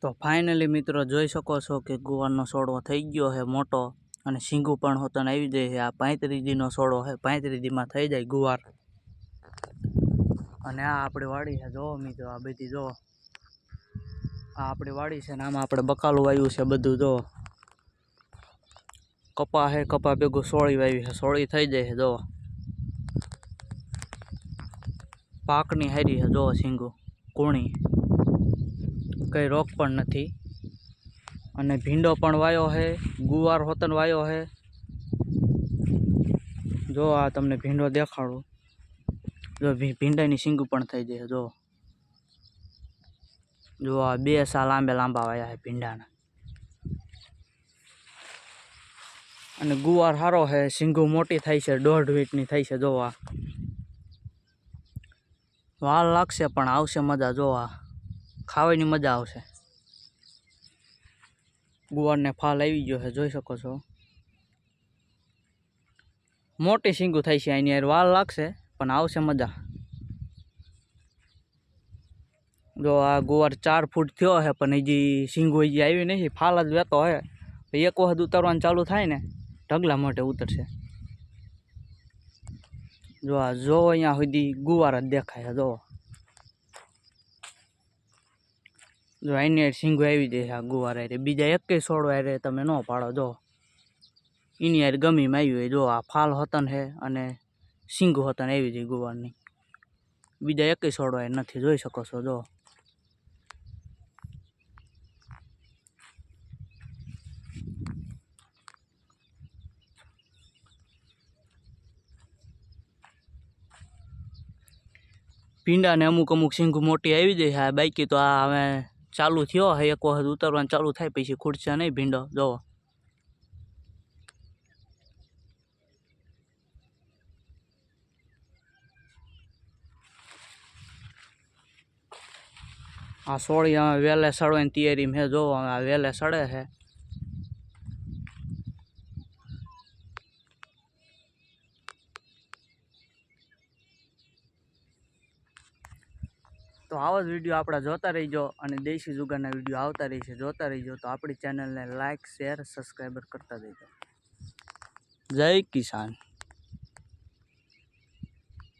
तो फाइनली मित्रों જોઈ શકો છો કે ગુવારનો છોડવો થઈ ગયો છે મોટો અને સિંગુ પણ હોતન આવી જાય છે। આ 35 દીનો છોડવો છે। 35 દીમાં થઈ જાય ગુવાર। અને આ આપણી વાડી છે। જો મિત્રો આ બધી જો આ આપણી વાડી છે ને આમાં આપણે બકાલું વાવ્યું છે બધું। જો કપા છે, કપા ભેગું સોળી વાવી છે। સોળી થઈ જાય છે। જો પાકની હારી છે। જો સિંગુ કુણી કઈ રોગ પણ નથી। અને ભીંડો પણ વાયો છે, ગુવાર હોતન વાયો છે। જો આ તમને ભીંડો દેખાડું। જો ભીંડાની સિંગુ પણ થઈ જાય। જો આ 2 સાલ લાંબા વાયા છે ભીંડાના। અને ગુવાર સારો છે, સિંગુ મોટી થાય છે, 1.5 વીટની થાય છે। જો આ વાલ લાગશે પણ આવશે મજા। જો આ ખાવાની મજા આવશે। ગુવારને ફાલ આવી ગયો છે, જોઈ શકો છો। મોટી સિંગુ થાય છે, એની યાર વાલ લાગશે પણ આવશે મજા। જો આ ગુવાર 4 ફૂટ થયો છે પણ હજી સિંગુ હજી આવી નથી। ફાલ જ વેતો હે। એક વખત ઉતરવાનું ચાલુ થાય ને ઢગલા મોટે ઉતરશે। જો આ જો અહીંયા સુધી ગુવાર જ દેખાય। જો એની સિંગુ આવી જાય આ ગુવાર હારે। બીજા એકેય છોડવા હારે તમે ન પાડો। જો એની યાર ગમીમાં આવી હોય। જો આ ફાલ હોતન છે અને સિંગુ હોતન આવી જાય ગુવારની। બીજા એકેય છોડવા હારે નથી, જોઈ શકો છો। જો ભીંડા ને અમુક સિંગુ મોટી આવી જાય છે। બાકી તો આ હવે ચાલુ થયો છે। એક વખત ઉતરવાનું ચાલુ થાય પછી ખૂટશે નહીં ભીંડો। જો આ સોળી વેલે સડવાની તૈયારીમાં છે। જો આ વેલે સડે છે। તો આવો જ વિડીયો આપણા જોતા રહીજો અને દેશી જુગારના વિડીયો આવતા રહેશે, જોતા રહીજો। તો આપણી ચેનલને લાઇક, શેર, સબસ્ક્રાઈબર કરતા રહેજો। જય કિસાન।